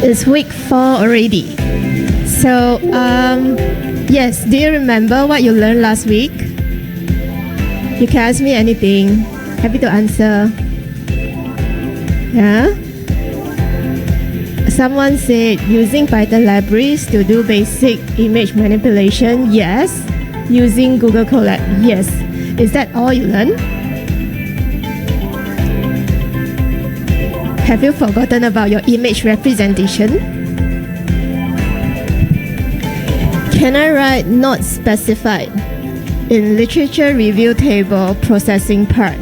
It's week 4 already. So, yes, do you remember what you learned last week? You can ask me anything. Happy to answer. Yeah? Someone said using Python libraries to do basic image manipulation. Yes. Using Google Colab. Yes. Is that all you learned? Have you forgotten about your image representation? Can I write not specified in literature review table processing part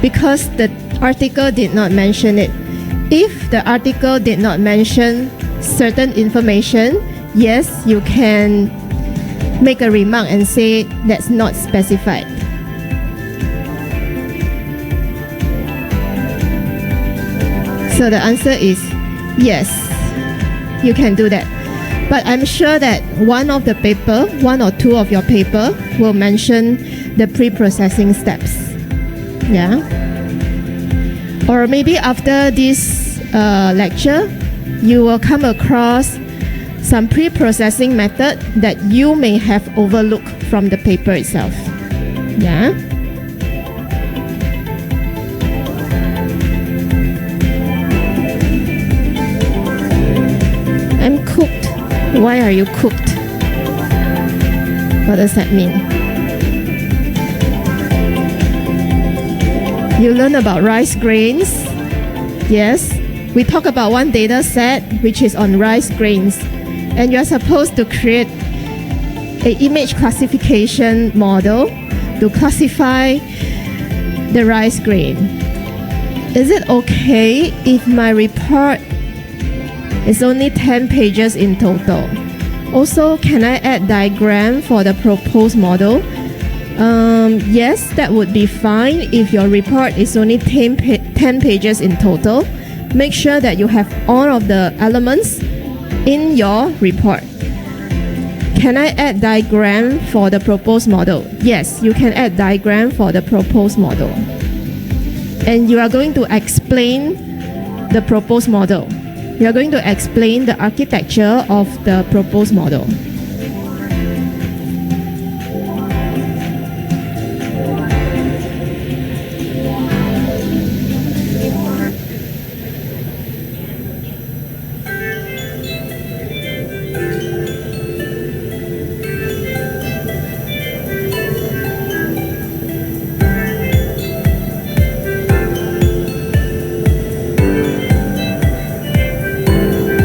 because the article did not mention it? If the article did not mention certain information, yes, you can make a remark and say that's not specified. So the answer is yes, you can do that. But I'm sure that one or two of your paper will mention the pre-processing steps. Yeah. Or maybe after this lecture, you will come across some pre-processing method that you may have overlooked from the paper itself. Yeah. I'm cooked. Why are you cooked? What does that mean? You learn about rice grains. Yes. We talk about one data set which is on rice grains. And you're supposed to create an image classification model to classify the rice grain. Is it okay if my report is only 10 pages in total? Also, can I add diagram for the proposed model? Yes, that would be fine if your report is only 10 pages in total. Make sure that you have all of the elements in your report. Can I add diagram for the proposed model? Yes, you can add diagram for the proposed model. And you are going to explain the proposed model. You are going to explain the architecture of the proposed model.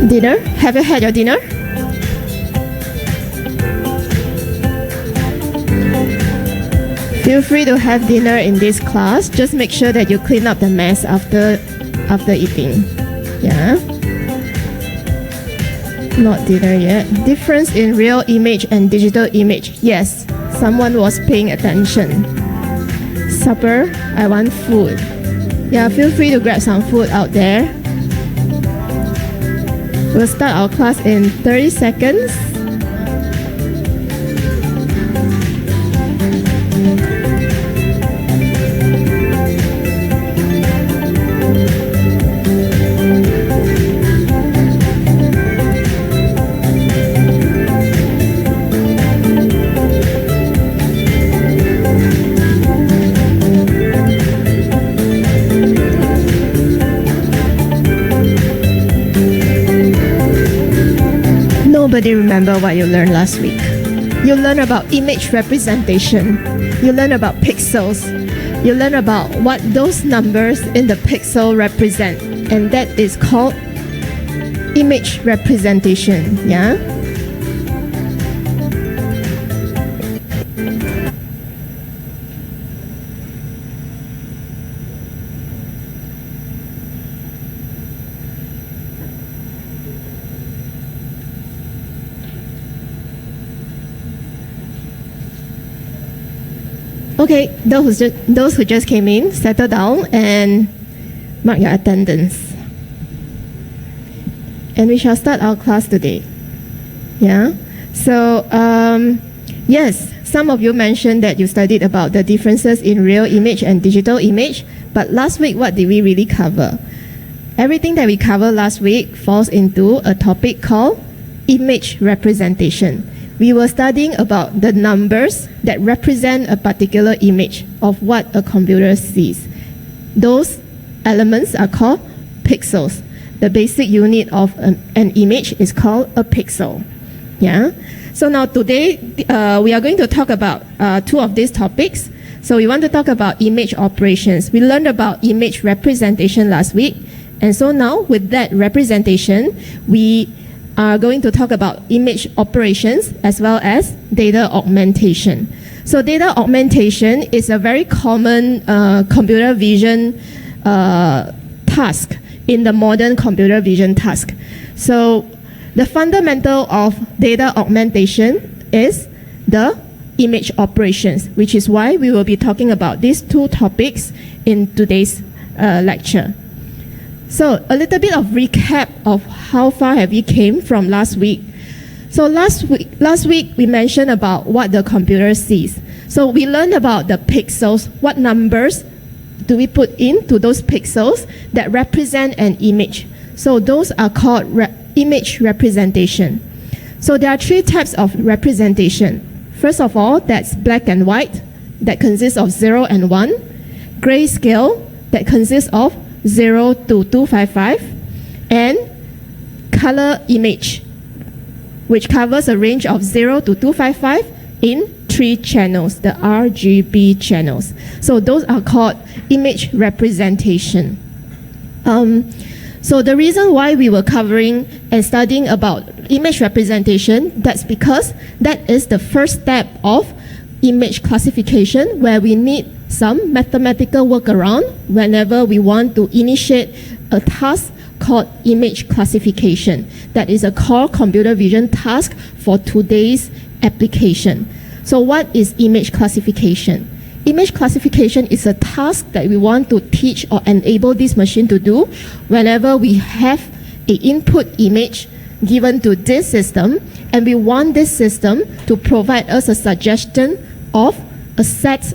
Dinner? Have you had your dinner? Feel free to have dinner in this class. Just make sure that you clean up the mess after eating. Yeah? Not dinner yet. Difference in real image and digital image. Yes, someone was paying attention. Supper, I want food. Yeah, feel free to grab some food out there. We'll start our class in 30 seconds. Nobody remember what you learned last week. You learned about image representation. You learned about pixels. You learned about what those numbers in the pixel represent. And that is called image representation. Yeah? Okay, those who just came in, settle down and mark your attendance. And we shall start our class today. Yeah? So, yes, some of you mentioned that you studied about the differences in real image and digital image. But last week, what did we really cover? everything that we covered last week falls into a topic called image representation. We were studying about the numbers that represent a particular image of what a computer sees. Those elements are called pixels. The basic unit of an image is called a pixel. Yeah. So now today we are going to talk about two of these topics. So we want to talk about image operations. We learned about image representation last week. And so now with that representation, we are going to talk about image operations as well as data augmentation. So data augmentation is a very common computer vision task in the modern computer vision task. So the fundamental of data augmentation is the image operations, which is why we will be talking about these two topics in today's lecture. So a little bit of recap of how far have we came from last week. So last week we mentioned about what the computer sees. So we learned about the pixels, what numbers do we put into those pixels that represent an image. So those are called image representation. So there are three types of representation. First of all, that's black and white, that consists of 0 and 1. Grayscale, that consists of 0 to 255. And color image, which covers a range of 0 to 255 in 3 channels, the RGB channels. So those are called image representation. So the reason why we were covering and studying about image representation, that's because that is the first step of image classification, where we need some mathematical workaround whenever we want to initiate a task called image classification. That is a core computer vision task for today's application. So what is image classification? Image classification is a task that we want to teach or enable this machine to do whenever we have an input image given to this system, and we want this system to provide us a suggestion of a set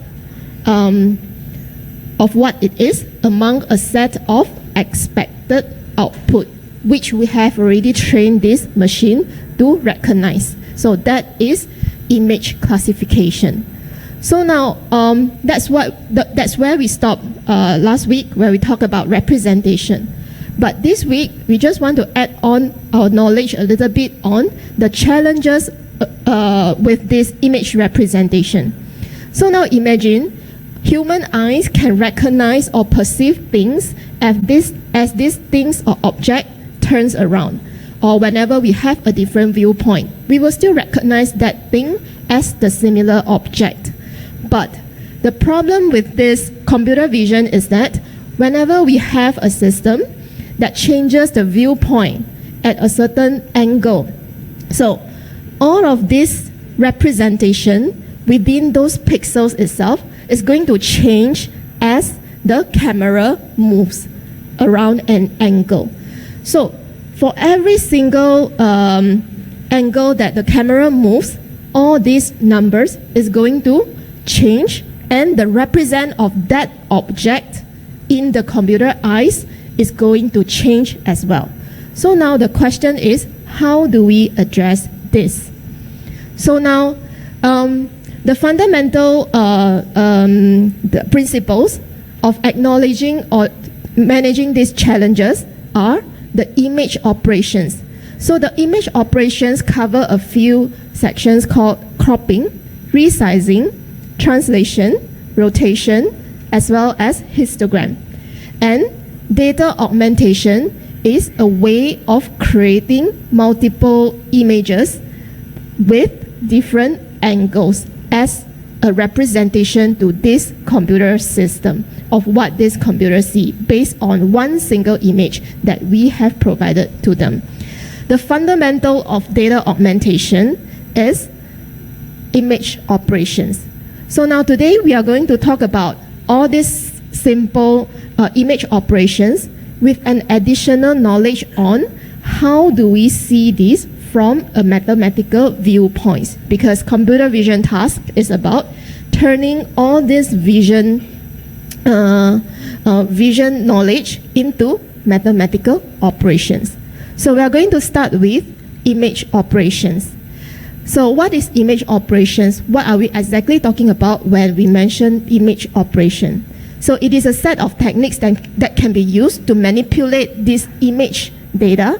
of what it is among a set of expected output, which we have already trained this machine to recognize. So that is image classification. So now that's where we stopped last week, where we talked about representation. But this week we just want to add on our knowledge a little bit on the challenges with this image representation. So now imagine human eyes can recognize or perceive things as these things or object turns around, or whenever we have a different viewpoint, we will still recognize that thing as the similar object. But the problem with this computer vision is that whenever we have a system that changes the viewpoint at a certain angle, so all of this representation within those pixels itself is going to change as the camera moves around an angle. So for every single angle that the camera moves, all these numbers is going to change, and the represent of that object in the computer eyes is going to change as well. So now the question is, how do we address this? So now the fundamental the principles of acknowledging or managing these challenges are the image operations. So the image operations cover a few sections called cropping, resizing, translation, rotation, as well as histogram. And data augmentation is a way of creating multiple images with different angles as a representation to this computer system of what this computer sees based on one single image that we have provided to them. The fundamental of data augmentation is image operations. So now today we are going to talk about all these simple image operations with an additional knowledge on how do we see this from a mathematical viewpoint, because computer vision task is about turning all this vision knowledge into mathematical operations. So we are going to start with image operations. So what is image operations? What are we exactly talking about when we mention image operation? So it is a set of techniques that can be used to manipulate this image data,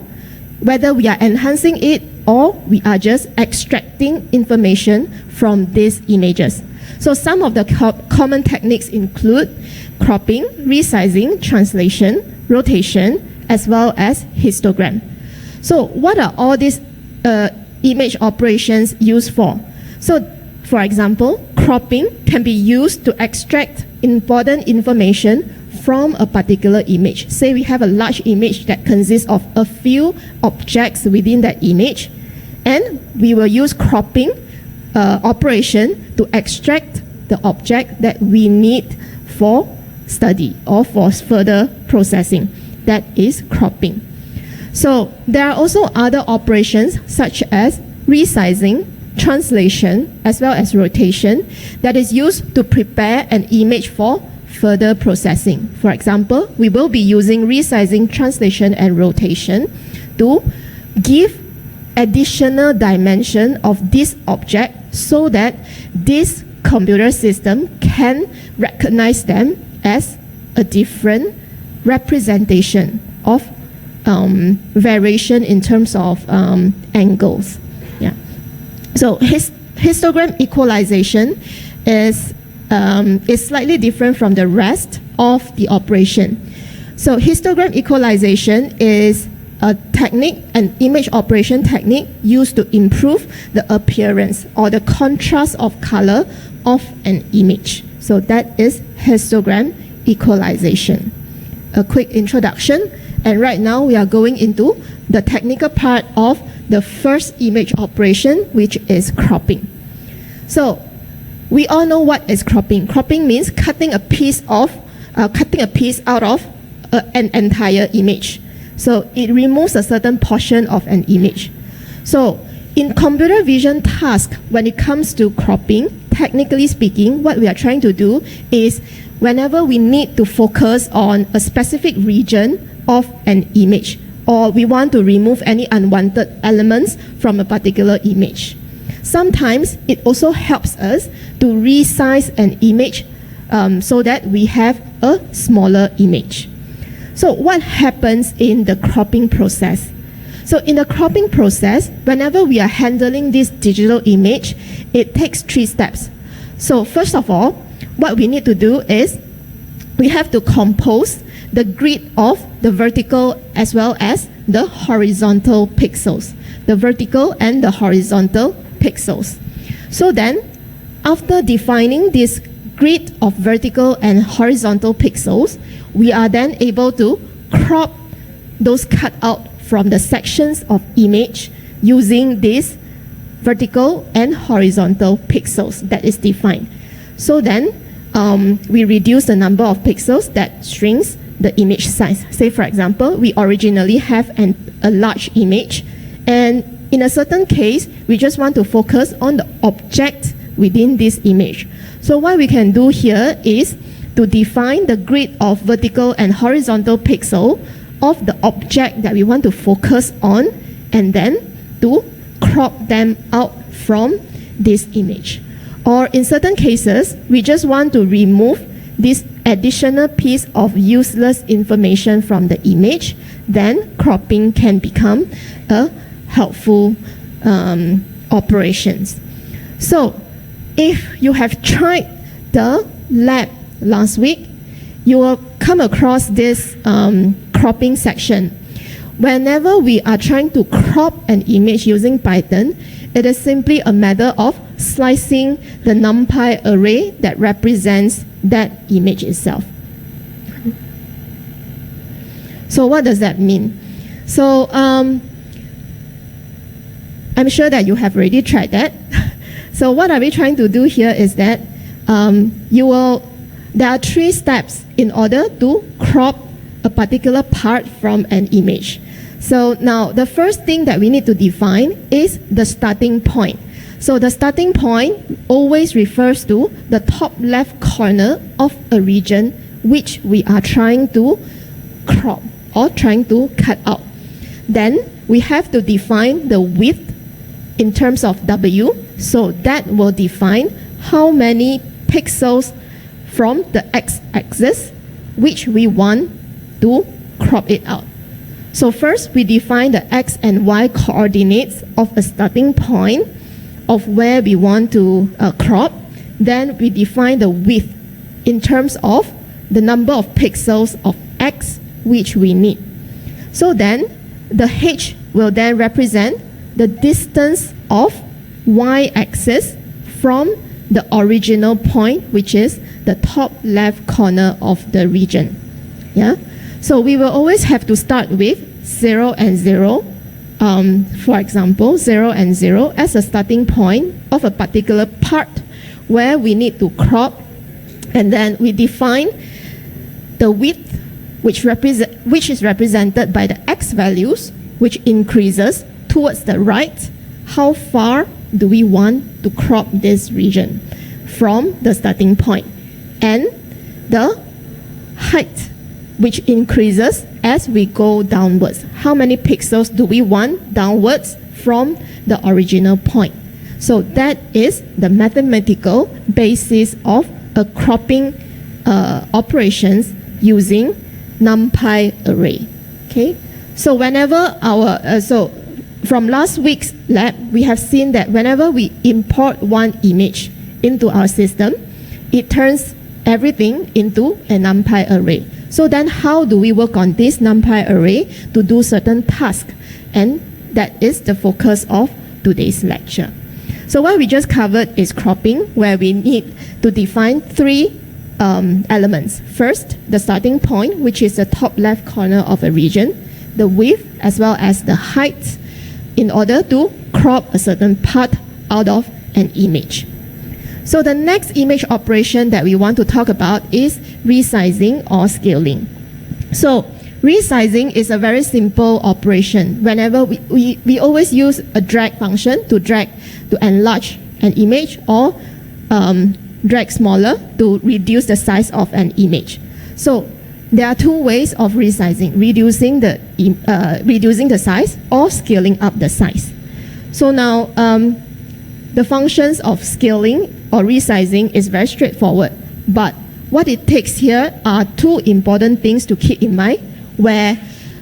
whether we are enhancing it or we are just extracting information from these images. So some of the common techniques include cropping, resizing, translation, rotation, as well as histogram. So what are all these image operations used for? So for example, cropping can be used to extract important information from a particular image. Say we have a large image that consists of a few objects within that image, and we will use cropping operation to extract the object that we need for study or for further processing. That is cropping. So there are also other operations such as resizing, translation, as well as rotation that is used to prepare an image for further processing. For example, we will be using resizing, translation, and rotation to give additional dimension of this object so that this computer system can recognize them as a different representation of variation in terms of angles. Yeah. So histogram equalization is slightly different from the rest of the operation. So histogram equalization is a technique, an image operation technique used to improve the appearance or the contrast of color of an image. So that is histogram equalization. A quick introduction, and right now we are going into the technical part of the first image operation, which is cropping. So we all know what is cropping. Cropping means cutting a piece out of an entire image. So it removes a certain portion of an image. So in computer vision task, when it comes to cropping, technically speaking, what we are trying to do is whenever we need to focus on a specific region of an image, or we want to remove any unwanted elements from a particular image. Sometimes it also helps us to resize an image so that we have a smaller image. So what happens in the cropping process? So in the cropping process, whenever we are handling this digital image, it takes 3 steps. So first of all, what we need to do is we have to compose the grid of the vertical as well as the horizontal pixels. The vertical and the horizontal pixels. So then, after defining this grid of vertical and horizontal pixels, we are then able to crop those cut out from the sections of image using these vertical and horizontal pixels that is defined. So then, we reduce the number of pixels that shrinks the image size. Say for example, we originally have a large image, and in a certain case, we just want to focus on the object within this image. So what we can do here is to define the grid of vertical and horizontal pixel of the object that we want to focus on, and then to crop them out from this image. Or in certain cases, we just want to remove this additional piece of useless information from the image, then cropping can become a helpful operations. So if you have tried the lab last week, you will come across this cropping section. Whenever we are trying to crop an image using Python, it is simply a matter of slicing the NumPy array that represents that image itself. So what does that mean? So I'm sure that you have already tried that. So what are we trying to do here is that there are 3 steps in order to crop a particular part from an image. So now the first thing that we need to define is the starting point. So the starting point always refers to the top left corner of a region which we are trying to crop or trying to cut out. Then we have to define the width in terms of W, so that will define how many pixels from the x-axis which we want to crop it out. So first we define the x and y coordinates of a starting point of where we want to crop. Then we define the width in terms of the number of pixels of x which we need. So then the h will then represent the distance of y-axis from the original point, which is the top left corner of the region. Yeah? So we will always have to start with 0 and 0. For example, 0 and 0 as a starting point of a particular part where we need to crop, and then we define the width which is represented by the x values, which increases towards the right. How far do we want to crop this region from the starting point? And the height, which increases as we go downwards. How many pixels do we want downwards from the original point? So that is the mathematical basis of a cropping operations using NumPy array. Okay, so whenever from last week's lab, we have seen that whenever we import one image into our system, it turns everything into a NumPy array. So then how do we work on this NumPy array to do certain tasks? And that is the focus of today's lecture. So what we just covered is cropping, where we need to define three elements. First, the starting point, which is the top left corner of a region, the width as well as the height, in order to crop a certain part out of an image. So the next image operation that we want to talk about is resizing or scaling. So resizing is a very simple operation. Whenever we always use a drag function to enlarge an image, or drag smaller to reduce the size of an image. So there are two ways of resizing: reducing the size or scaling up the size. So now the functions of scaling or resizing is very straightforward, but what it takes here are two important things to keep in mind, where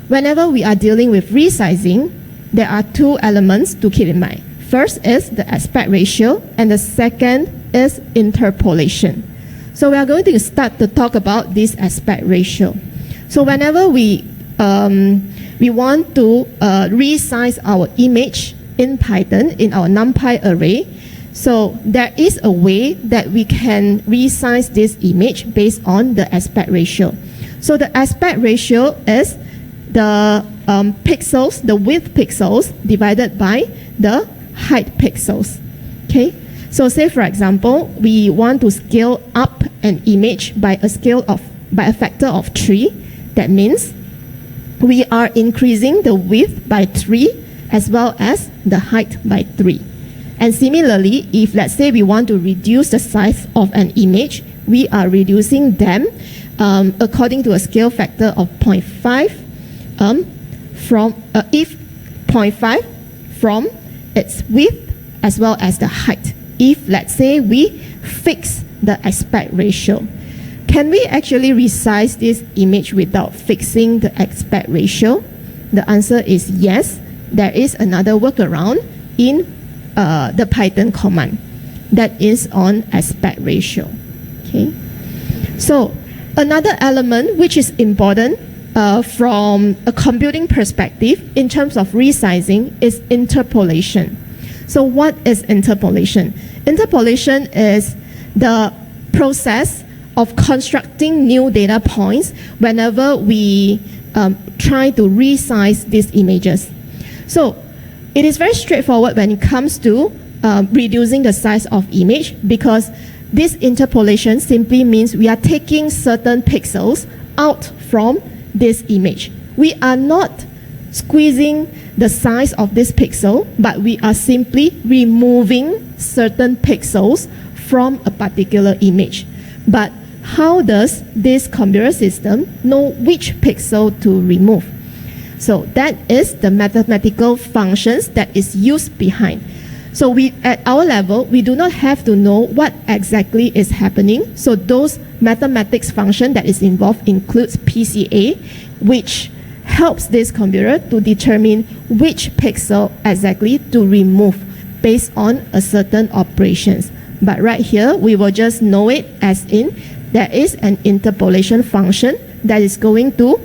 whenever we are dealing with resizing, there are two elements to keep in mind. First is the aspect ratio, and the second is interpolation. So we are going to start to talk about this aspect ratio. So whenever we want to resize our image in Python in our NumPy array, so there is a way that we can resize this image based on the aspect ratio. So the aspect ratio is the pixels, the width pixels divided by the height pixels. Okay. So say for example, we want to scale up an image by a factor of 3. That means we are increasing the width by 3 as well as the height by 3. And similarly, if let's say we want to reduce the size of an image, we are reducing them according to a scale factor of 0.5 if 0.5 from its width as well as the height. If let's say we fix the aspect ratio, can we actually resize this image without fixing the aspect ratio? The answer is yes. There is another workaround in the Python command that is on aspect ratio. Okay. So another element which is important from a computing perspective in terms of resizing is interpolation. So what is interpolation? Interpolation is the process of constructing new data points whenever we try to resize these images. So it is very straightforward when it comes to reducing the size of image, because this interpolation simply means we are taking certain pixels out from this image. We are not squeezing the size of this pixel, but we are simply removing certain pixels from a particular image. But how does this computer system know which pixel to remove? So that is the mathematical functions that is used behind. So we, at our level, we do not have to know what exactly is happening. So those mathematics function that is involved includes PCA, which helps this computer to determine which pixel exactly to remove based on a certain operations. But right here, we will just know it as in there is an interpolation function that is going to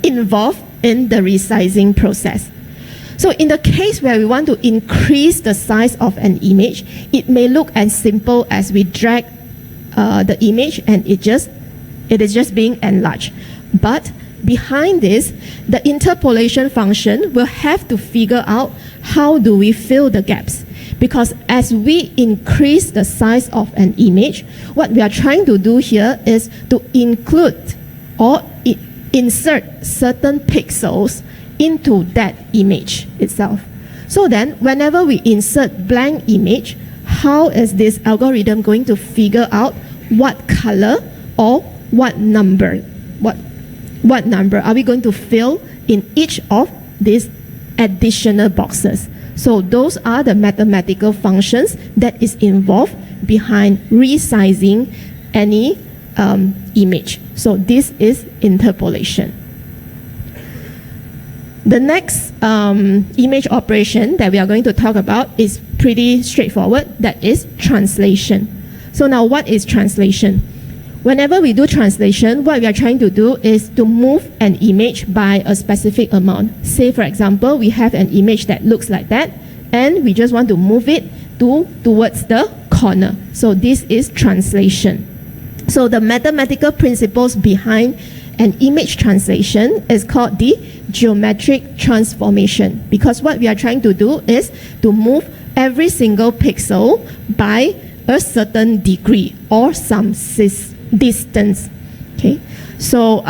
involve in the resizing process. So in the case where we want to increase the size of an image, it may look as simple as we drag the image and it is just being enlarged. But behind this, the interpolation function will have to figure out how do we fill the gaps. Because as we increase the size of an image, what we are trying to do here is to include or insert certain pixels into that image itself. So then, whenever we insert blank image, how is this algorithm going to figure out what color or what number are we going to fill in each of these additional boxes? So those are the mathematical functions that is involved behind resizing any image. So this is interpolation. The next image operation that we are going to talk about is pretty straightforward. That is translation. So now what is translation? Whenever we do translation, what we are trying to do is to move an image by a specific amount. Say, for example, we have an image that looks like that, and we just want to move it towards the corner. So this is translation. So the mathematical principles behind an image translation is called the geometric transformation, because what we are trying to do is to move every single pixel by a certain degree or some distance. Okay, so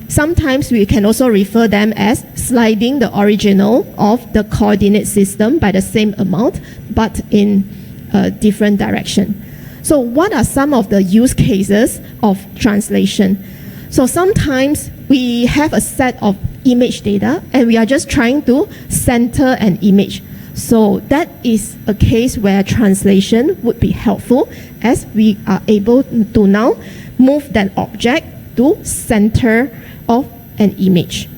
sometimes we can also refer them as sliding the original of the coordinate system by the same amount, but in a different direction. So what are some of the use cases of translation? So sometimes we have a set of image data and we are just trying to center an image. So that is a case where translation would be helpful, as we are able to now move that object to center of an image.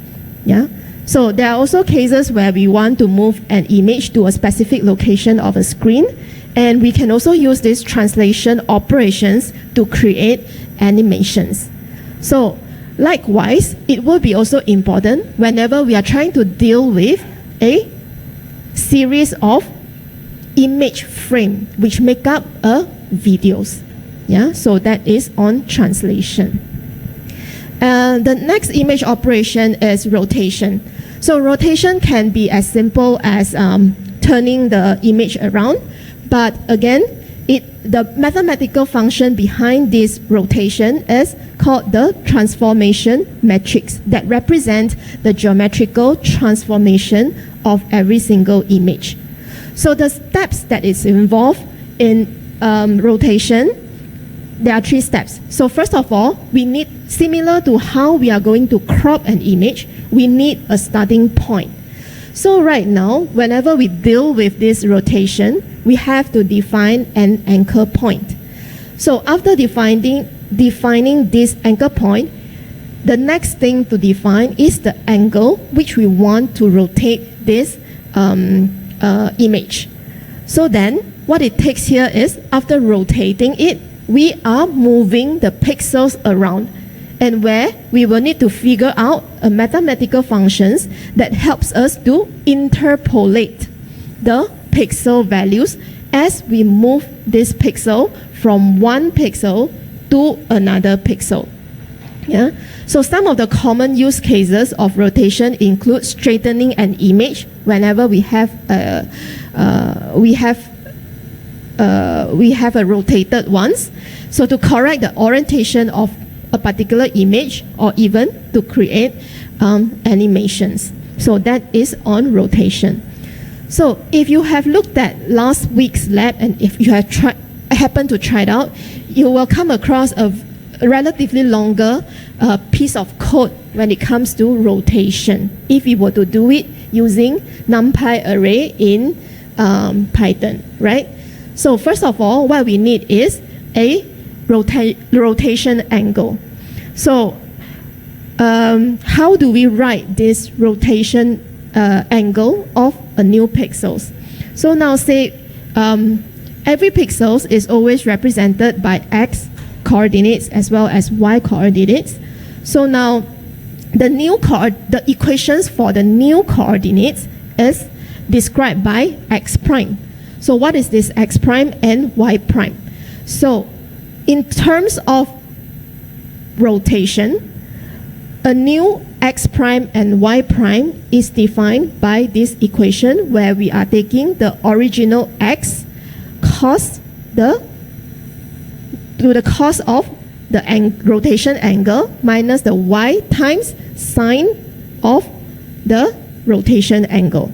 Yeah. So there are also cases where we want to move an image to a specific location of a screen, and we can also use these translation operations to create animations. So likewise, it will be also important whenever we are trying to deal with a series of image frame which make up a videos. Yeah, so that is on translation. The next image operation is rotation. So rotation can be as simple as turning the image around, but again, the mathematical function behind this rotation is called the transformation matrix that represents the geometrical transformation of every single image. So the steps that is involved in rotation, there are 3 steps. So first of all, we need, similar to how we are going to crop an image, we need a starting point. So right now, whenever we deal with this rotation, we have to define an anchor point. So after defining this anchor point, the next thing to define is the angle which we want to rotate this image. So then, what it takes here is, after rotating it, we are moving the pixels around, and where we will need to figure out a mathematical functions that helps us to interpolate the pixel values as we move this pixel from one pixel to another pixel. Yeah. So some of the common use cases of rotation include straightening an image whenever we have a rotated ones. So to correct the orientation of a particular image, or even to create animations. So that is on rotation. So if you have looked at last week's lab, and if you have happened to try it out, you will come across a relatively longer piece of code when it comes to rotation, if we were to do it using NumPy array in Python, right? So first of all, what we need is a rotation angle. So how do we write this rotation angle of a new pixels? So now say every pixels is always represented by x coordinates as well as y coordinates. So now the equations for the new coordinates is described by x prime. So what is this x prime and y prime? So in terms of rotation, a new x prime and y prime is defined by this equation where we are taking the original x cos to the cos of the rotation angle minus the y times sine of the rotation angle.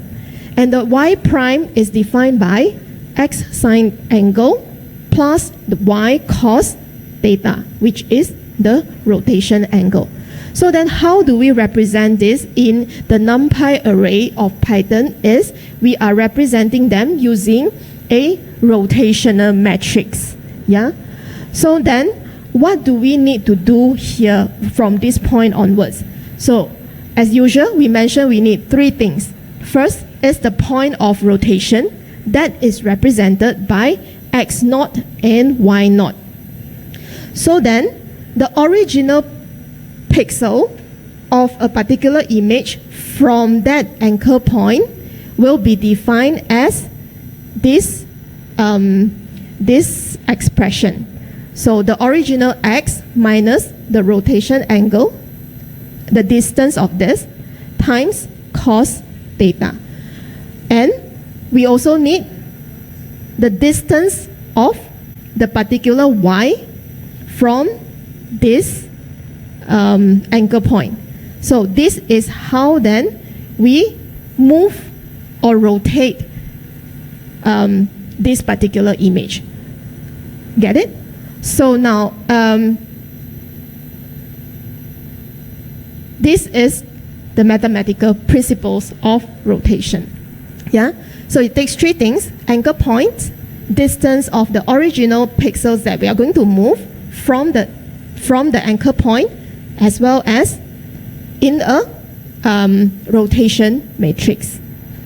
And the y prime is defined by x sine angle plus the y cos theta, which is the rotation angle. So then how do we represent this in the NumPy array of Python is we are representing them using a rotational matrix. Yeah. So then what do we need to do here from this point onwards? So as usual, we mentioned we need three things. First is the point of rotation that is represented by x naught and y naught. So then the original pixel of a particular image from that anchor point will be defined as this expression. So the original x minus the rotation angle, the distance of this, times cos theta. And we also need the distance of the particular y from this anchor point. So this is how then we move or rotate this particular image. Get it? So now this is the mathematical principles of rotation. Yeah. So it takes three things: anchor point, distance of the original pixels that we are going to move from the anchor point, as well as in a rotation matrix.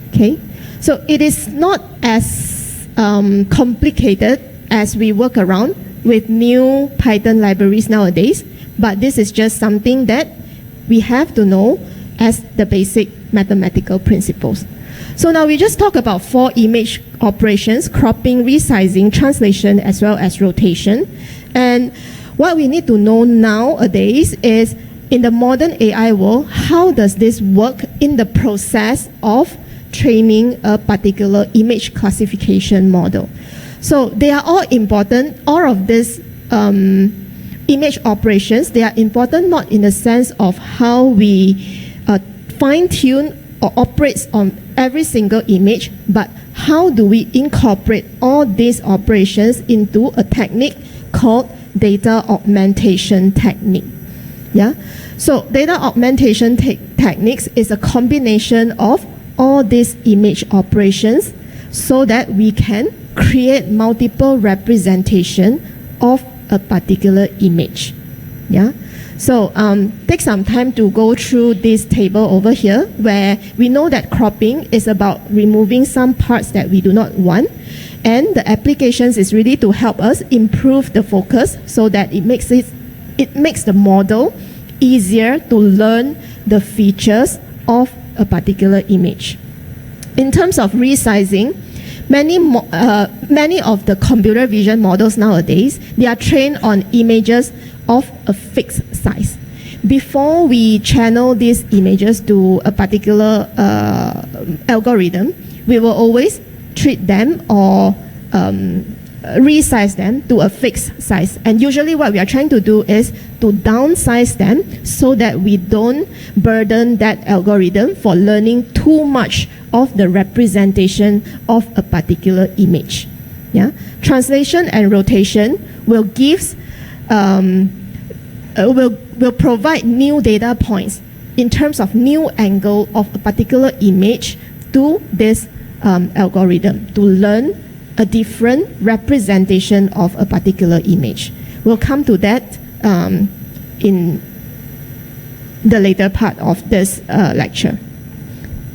Okay. So it is not as complicated as we work around with new Python libraries nowadays, but this is just something that we have to know as the basic mathematical principles. So now we just talk about four image operations: cropping, resizing, translation, as well as rotation. And what we need to know nowadays is, in the modern AI world, how does this work in the process of training a particular image classification model? So they are all important. All of these image operations, they are important not in the sense of how we fine-tune or operate on every single image, but how do we incorporate all these operations into a technique called data augmentation technique. Yeah. So data augmentation techniques is a combination of all these image operations so that we can create multiple representation of a particular image. Yeah. So take some time to go through this table over here, where we know that cropping is about removing some parts that we do not want, and the applications is really to help us improve the focus so that it makes the model easier to learn the features of a particular image. In terms of resizing, many of the computer vision models nowadays, they are trained on images of a fixed size. Before we channel these images to a particular algorithm, we will always treat them or resize them to a fixed size. And usually what we are trying to do is to downsize them so that we don't burden that algorithm for learning too much of the representation of a particular image. Yeah, translation and rotation will provide new data points in terms of new angle of a particular image to this algorithm to learn a different representation of a particular image. We'll come to that in the later part of this lecture.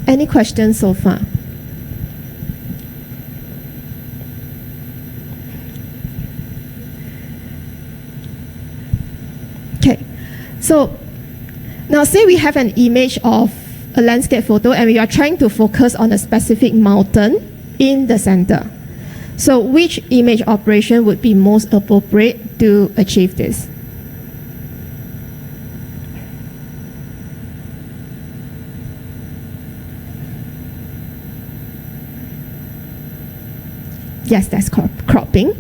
Any questions so far? Okay, so now say we have an image of a landscape photo and we are trying to focus on a specific mountain in the center. So which image operation would be most appropriate to achieve this? Yes, that's cropping.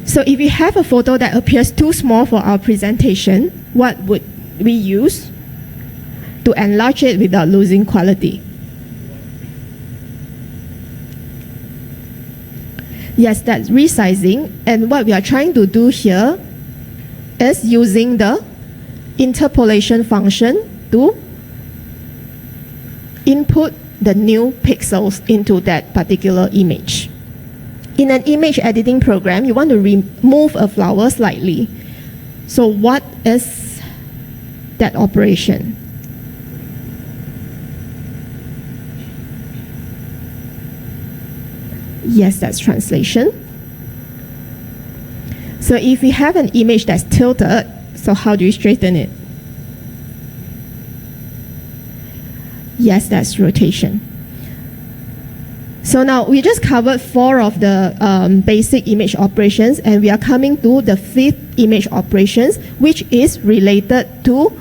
So if we have a photo that appears too small for our presentation, what would we use to enlarge it without losing quality? Yes, that's resizing. And what we are trying to do here is using the interpolation function to input the new pixels into that particular image. In an image editing program, you want to remove a flower slightly. So what is that operation? Yes, that's translation. So if we have an image that's tilted, so how do you straighten it? Yes, that's rotation. So now we just covered 4 of the basic image operations, and we are coming to the 5th image operations, which is related to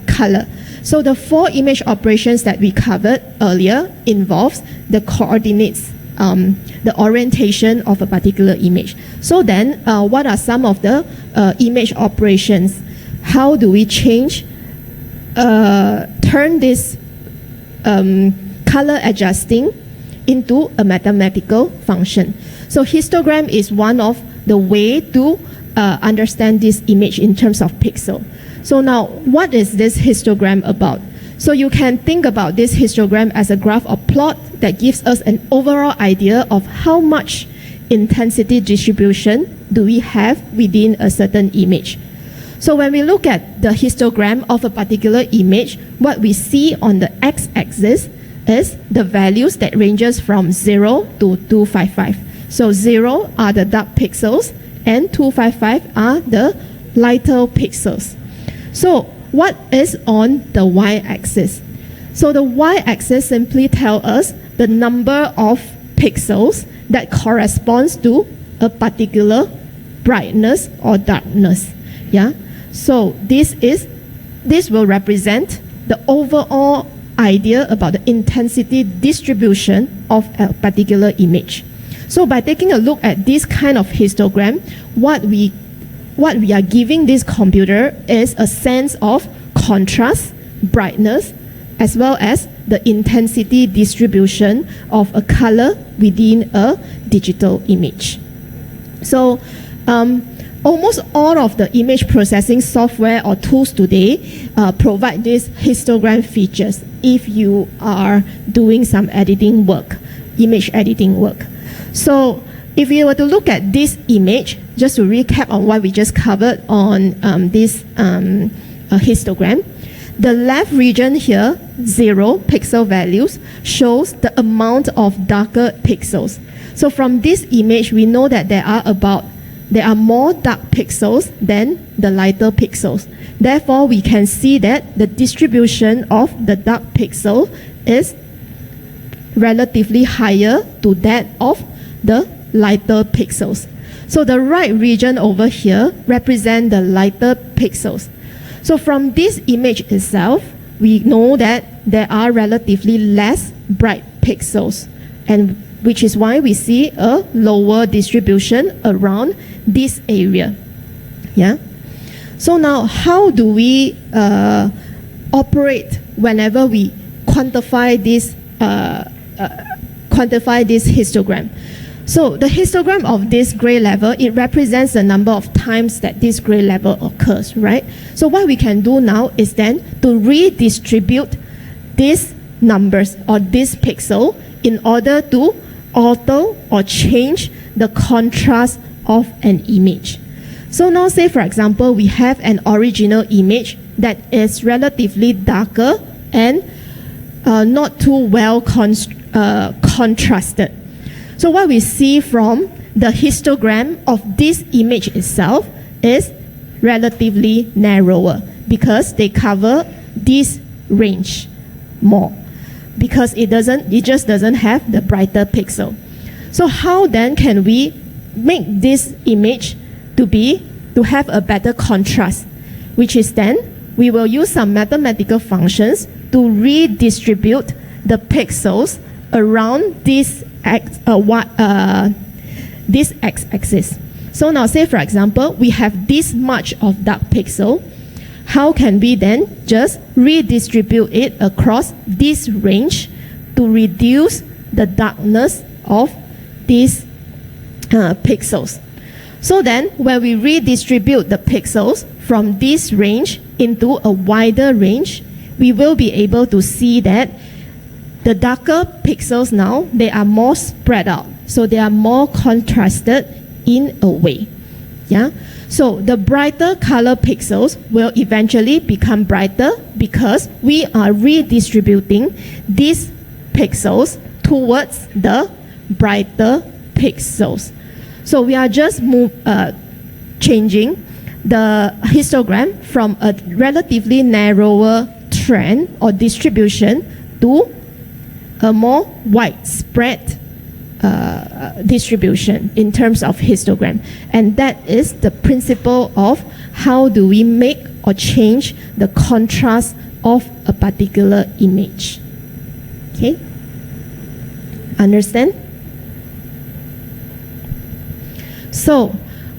color. So the 4 image operations that we covered earlier involves the coordinates, the orientation of a particular image. So then, what are some of the image operations? How do we change, turn this color adjusting into a mathematical function? So histogram is one of the way to understand this image in terms of pixel. So now, what is this histogram about? So you can think about this histogram as a graph or plot that gives us an overall idea of how much intensity distribution do we have within a certain image. So when we look at the histogram of a particular image, what we see on the x-axis is the values that ranges from 0 to 255. So 0 are the dark pixels and 255 are the lighter pixels. So what is on the y-axis? So the y-axis simply tells us the number of pixels that corresponds to a particular brightness or darkness. Yeah. So this will represent the overall idea about the intensity distribution of a particular image. So by taking a look at this kind of histogram, what we are giving this computer is a sense of contrast, brightness, as well as the intensity distribution of a color within a digital image. So almost all of the image processing software or tools today provide these histogram features if you are doing some editing work, image editing work. So if you were to look at this image, just to recap on what we just covered on this histogram, the left region here, 0 pixel values, shows the amount of darker pixels. So from this image, we know that there are more dark pixels than the lighter pixels. Therefore, we can see that the distribution of the dark pixel is relatively higher to that of the lighter pixels. So the right region over here represents the lighter pixels. So from this image itself, we know that there are relatively less bright pixels, and which is why we see a lower distribution around this area. Yeah. So now, how do we operate whenever we quantify this histogram? So the histogram of this gray level, it represents the number of times that this gray level occurs, right? So what we can do now is then to redistribute these numbers or this pixel in order to alter or change the contrast of an image. So now say for example, we have an original image that is relatively darker and not too well contrasted. So what we see from the histogram of this image itself is relatively narrower because they cover this range more, because it just doesn't have the brighter pixel. So how then can we make this image to have a better contrast, which is then we will use some mathematical functions to redistribute the pixels around this x-axis. So now say for example, we have this much of dark pixel. How can we then just redistribute it across this range to reduce the darkness of these pixels? So then when we redistribute the pixels from this range into a wider range, we will be able to see that the darker pixels now, they are more spread out. So they are more contrasted in a way. Yeah. So the brighter color pixels will eventually become brighter because we are redistributing these pixels towards the brighter pixels. So we are just changing the histogram from a relatively narrower trend or distribution to a more widespread distribution in terms of histogram. And that is the principle of how do we make or change the contrast of a particular image. Okay? Understand? So,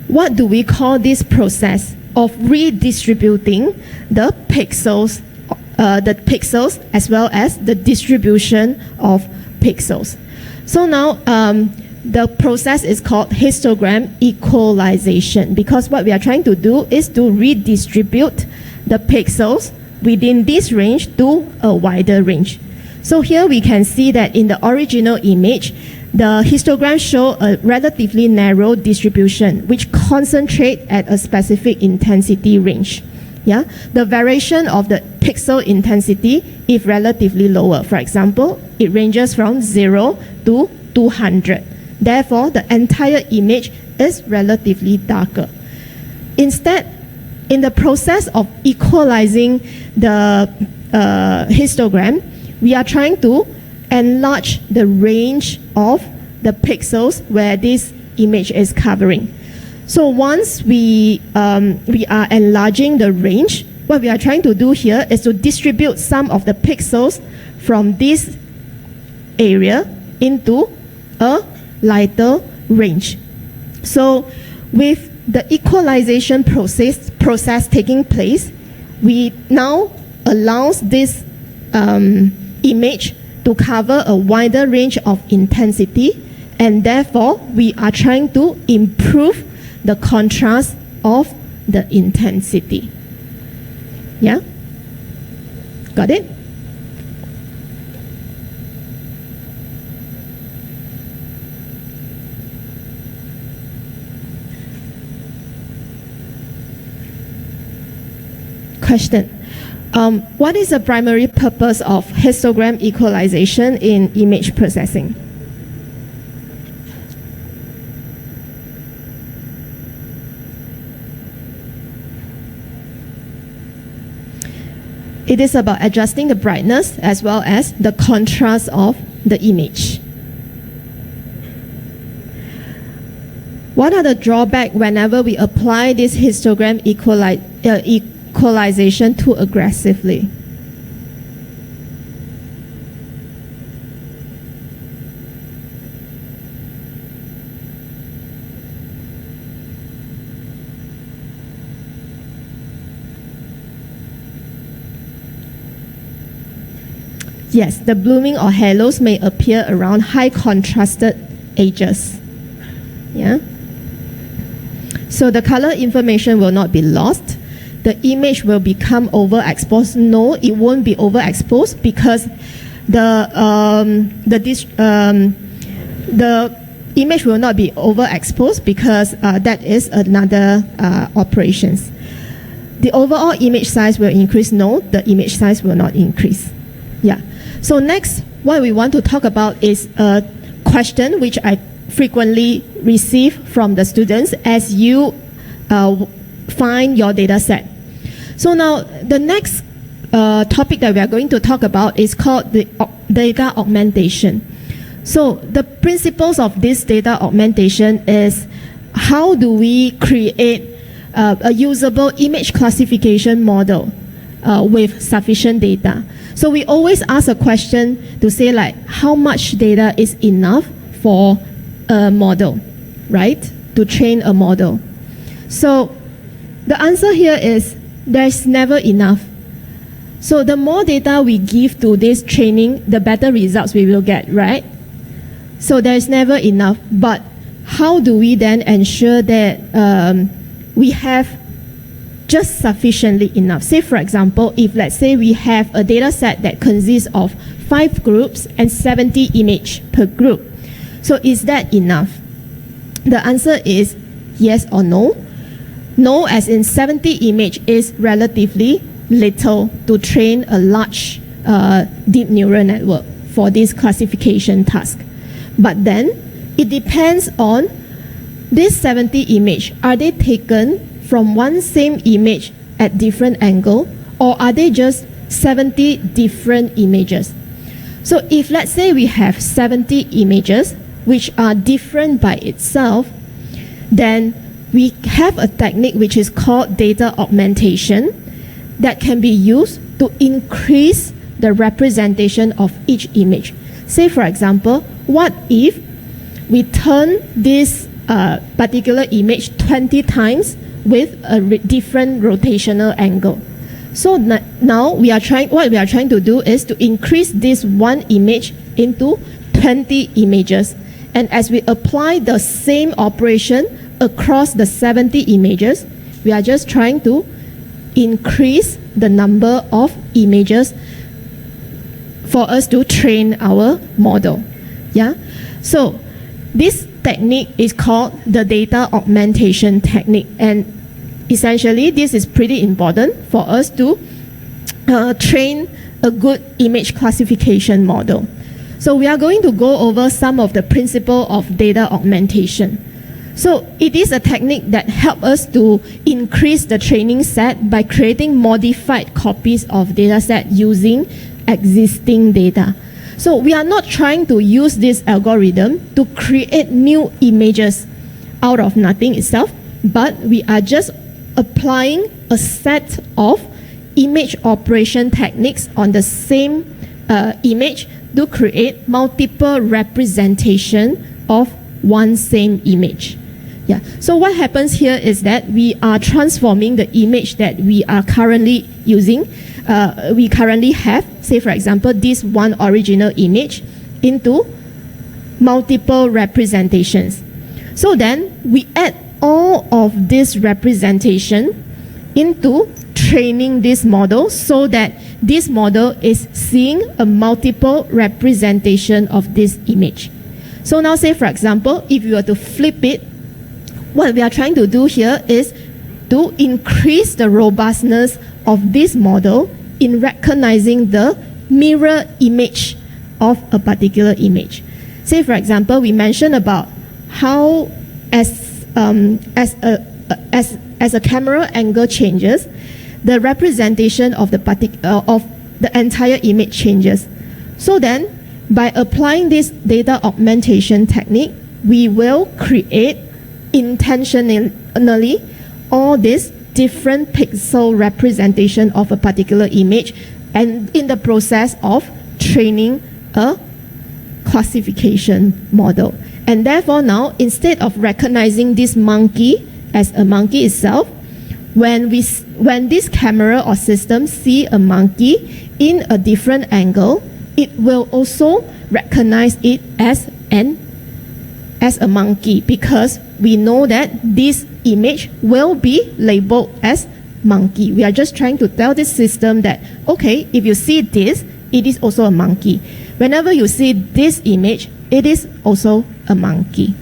what do we call this process of redistributing the pixels as well as the distribution of pixels? So now the process is called histogram equalization, because what we are trying to do is to redistribute the pixels within this range to a wider range. So here we can see that in the original image, the histogram show a relatively narrow distribution which concentrate at a specific intensity range. Yeah? The variation of the pixel intensity is relatively lower. For example, it ranges from 0 to 200. Therefore, the entire image is relatively darker. Instead, in the process of equalizing the histogram, we are trying to enlarge the range of the pixels where this image is covering. So once we are enlarging the range, what we are trying to do here is to distribute some of the pixels from this area into a lighter range. So with the equalization process taking place, we now allows this image to cover a wider range of intensity, and therefore we are trying to improve the contrast of the intensity. Yeah? Got it? Question. What is the primary purpose of histogram equalization in image processing? It is about adjusting the brightness as well as the contrast of the image. What are the drawbacks whenever we apply this histogram equalization too aggressively? Yes, the blooming or halos may appear around high contrasted edges. Yeah. So the color information will not be lost. The image will become overexposed. No, it won't be overexposed because the image will not be overexposed because that is another operations. The overall image size will increase. No, the image size will not increase. Yeah. So next, what we want to talk about is a question which I frequently receive from the students as you find your data set. So now the next topic that we are going to talk about is called the data augmentation. So the principles of this data augmentation is how do we create a usable image classification model with sufficient data. So we always ask a question to say like how much data is enough for a model, right? To train a model. So the answer here is there's never enough. So the more data we give to this training, the better results we will get, right? So there's never enough. But how do we then ensure that we have just sufficiently enough? Say, for example, if let's say we have a data set that consists of 5 groups and 70 images per group. So is that enough? The answer is yes or no. No, as in 70 images is relatively little to train a large deep neural network for this classification task. But then it depends on these 70 images. Are they taken from one same image at different angle, or are they just 70 different images? So if let's say we have 70 images which are different by itself, then we have a technique which is called data augmentation that can be used to increase the representation of each image. Say, for example, what if we turn this particular image 20 times with a different rotational angle? So now what we are trying to do is to increase this one image into 20 images. And as we apply the same operation across the 70 images, we are just trying to increase the number of images for us to train our model. Yeah. So this technique is called the data augmentation technique, and essentially this is pretty important for us to train a good image classification model. So we are going to go over some of the principles of data augmentation. So it is a technique that helps us to increase the training set by creating modified copies of data set using existing data. So we are not trying to use this algorithm to create new images out of nothing itself, but we are just applying a set of image operation techniques on the same image to create multiple representation of one same image. Yeah. So what happens here is that we are transforming the image that we are currently using. We currently have, say for example, this one original image into multiple representations. So then we add all of this representation into training this model so that this model is seeing a multiple representation of this image. So now say for example, if you were to flip it, what we are trying to do here is to increase the robustness of this model in recognizing the mirror image of a particular image. Say for example, we mentioned about how as a camera angle changes, the representation of the entire image changes. So then, by applying this data augmentation technique, we will create intentionally all these different pixel representation of a particular image, and in the process of training a classification model. And therefore now, instead of recognizing this monkey as a monkey itself, when this camera or system see a monkey in a different angle, it will also recognize it as as a monkey because we know that this image will be labeled as monkey. We are just trying to tell this system that, okay, if you see this, it is also a monkey. Whenever you see this image, it is also a monkey.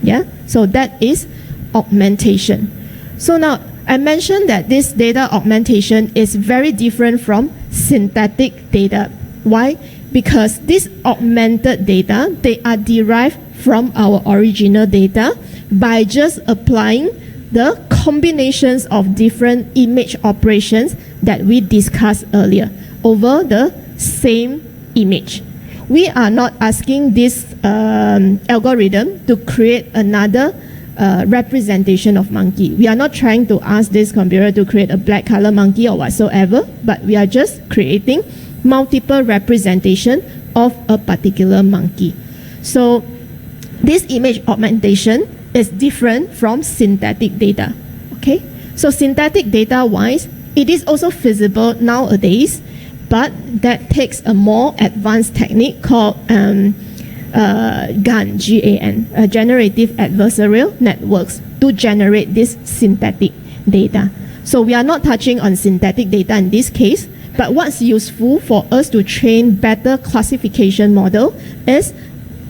Yeah, so that is augmentation. So now I mentioned that this data augmentation is very different from synthetic data. Why? Because this augmented data, they are derived from our original data by just applying the combinations of different image operations that we discussed earlier over the same image. We are not asking this algorithm to create another representation of monkey. We are not trying to ask this computer to create a black color monkey or whatsoever, but we are just creating multiple representation of a particular monkey. So this image augmentation is different from synthetic data. Okay, so synthetic data wise, it is also feasible nowadays, but that takes a more advanced technique called GAN, G-A-N, Generative Adversarial Networks, to generate this synthetic data. So we are not touching on synthetic data in this case, but what's useful for us to train better classification model is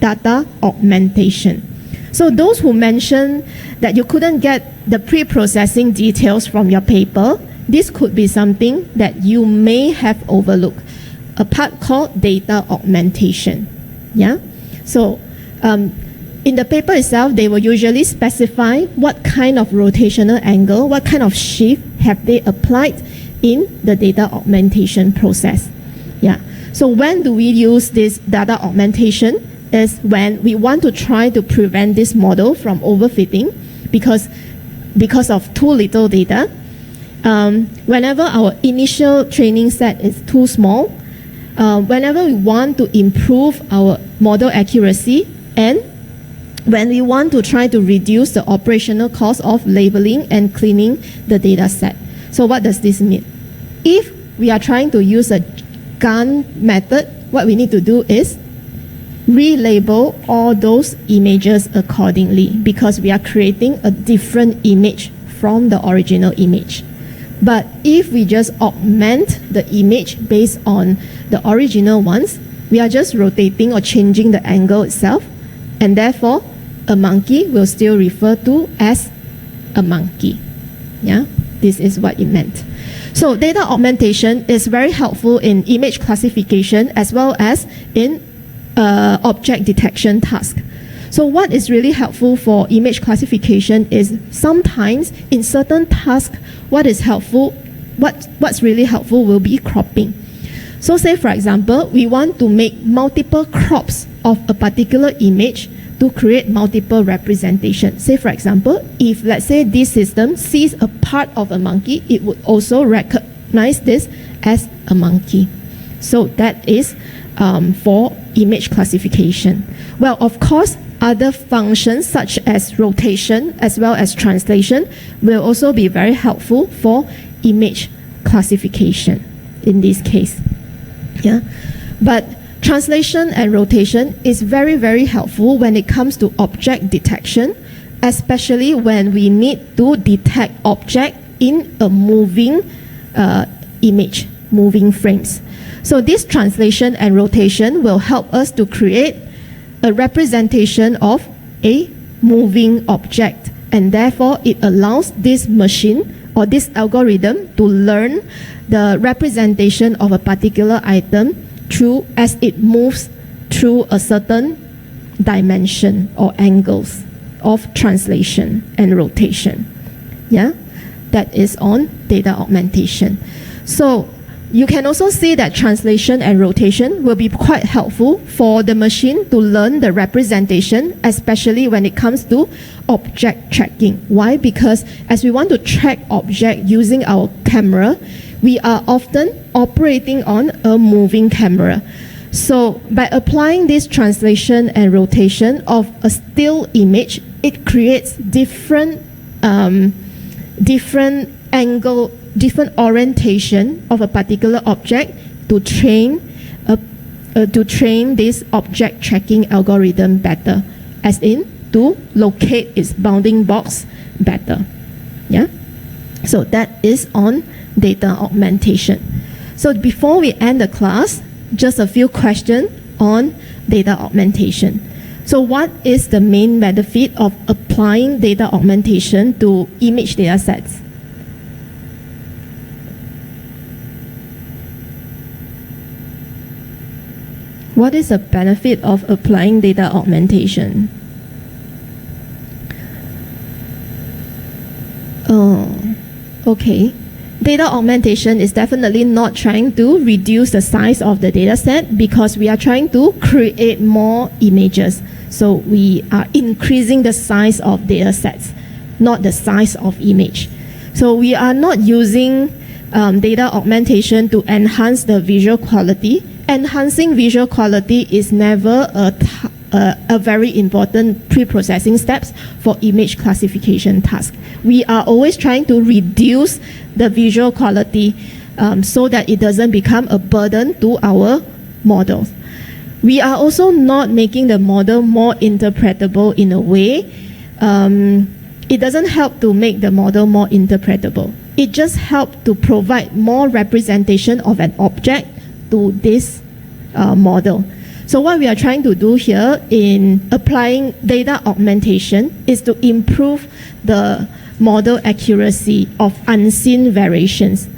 data augmentation. So those who mentioned that you couldn't get the pre-processing details from your paper, this could be something that you may have overlooked, a part called data augmentation. Yeah. So in the paper itself, they will usually specify what kind of rotational angle, what kind of shift have they applied in the data augmentation process. Yeah. So when do we use this data augmentation is when we want to try to prevent this model from overfitting because of too little data. Whenever our initial training set is too small, whenever we want to improve our model accuracy, and when we want to try to reduce the operational cost of labeling and cleaning the data set. So what does this mean? If we are trying to use a GAN method, what we need to do is relabel all those images accordingly because we are creating a different image from the original image. But if we just augment the image based on the original ones, we are just rotating or changing the angle itself, and therefore a monkey will still refer to as a monkey. Yeah, this is what it meant. So data augmentation is very helpful in image classification as well as in object detection task. So what is really helpful for image classification is sometimes in certain tasks, what's really helpful will be cropping. So say for example, we want to make multiple crops of a particular image to create multiple representation. Say for example, if let's say this system sees a part of a monkey, it would also recognize this as a monkey. So that is for image classification. Well, of course, other functions such as rotation as well as translation will also be very helpful for image classification in this case. Yeah, but translation and rotation is very, very helpful when it comes to object detection, especially when we need to detect object in a moving image, moving frames. So this translation and rotation will help us to create a representation of a moving object, and therefore it allows this machine or this algorithm to learn the representation of a particular item through as it moves through a certain dimension or angles of translation and rotation. Yeah, that is on data augmentation. So you can also see that translation and rotation will be quite helpful for the machine to learn the representation, especially when it comes to object tracking. Why? Because as we want to track object using our camera, we are often operating on a moving camera. So by applying this translation and rotation of a still image, it creates different angle, different orientation of a particular object to train this object tracking algorithm better, as in to locate its bounding box better. Yeah? So that is on data augmentation. So before we end the class, just a few questions on data augmentation. So what is the main benefit of applying data augmentation to image data sets? What is the benefit of applying data augmentation? Okay. Data augmentation is definitely not trying to reduce the size of the data set, because we are trying to create more images. So we are increasing the size of data sets, not the size of image. So we are not using data augmentation to enhance the visual quality. Enhancing visual quality is never a very important pre-processing steps for image classification task. We are always trying to reduce the visual quality so that it doesn't become a burden to our models. We are also not making the model more interpretable in a way. It doesn't help to make the model more interpretable. It just helps to provide more representation of an object to this model. So what we are trying to do here in applying data augmentation is to improve the model accuracy of unseen variations.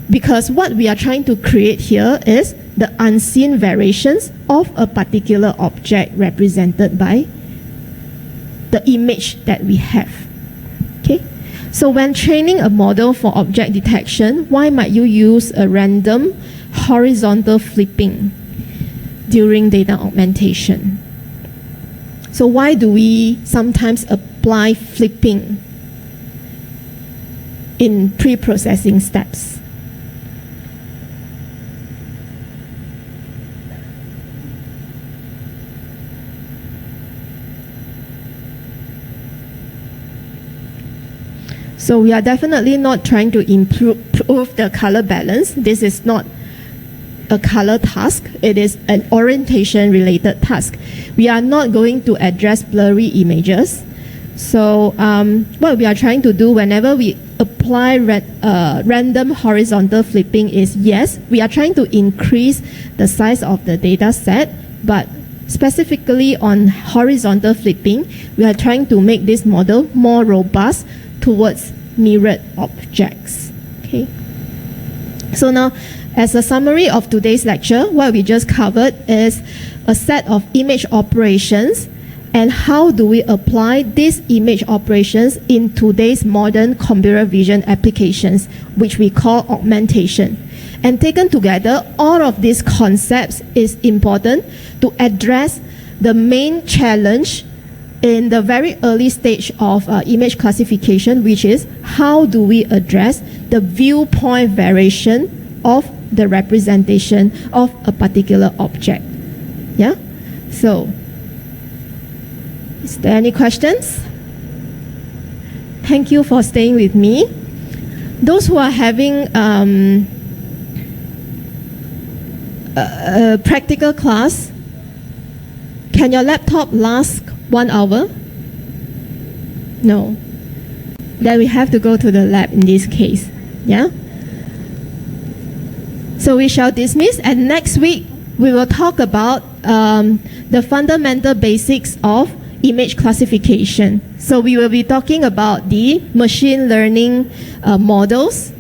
Because what we are trying to create here is the unseen variations of a particular object represented by the image that we have. Okay? So when training a model for object detection, why might you use a random horizontal flipping during data augmentation? So why do we sometimes apply flipping in pre-processing steps? So we are definitely not trying to improve the color balance. This is not a color task. It is an orientation related task. We are not going to address blurry images. So what we are trying to do whenever we apply random horizontal flipping is, yes, we are trying to increase the size of the data set, but specifically on horizontal flipping, we are trying to make this model more robust towards mirrored objects. Okay. So now, as a summary of today's lecture, what we just covered is a set of image operations and how do we apply these image operations in today's modern computer vision applications, which we call augmentation. And taken together, all of these concepts is important to address the main challenge in the very early stage of image classification, which is how do we address the viewpoint variation of the representation of a particular object. Yeah? So, is there any questions? Thank you for staying with me. Those who are having a practical class, can your laptop last 1 hour? No. Then we have to go to the lab in this case. Yeah? So we shall dismiss, and next week we will talk about the fundamental basics of image classification. So we will be talking about the machine learning models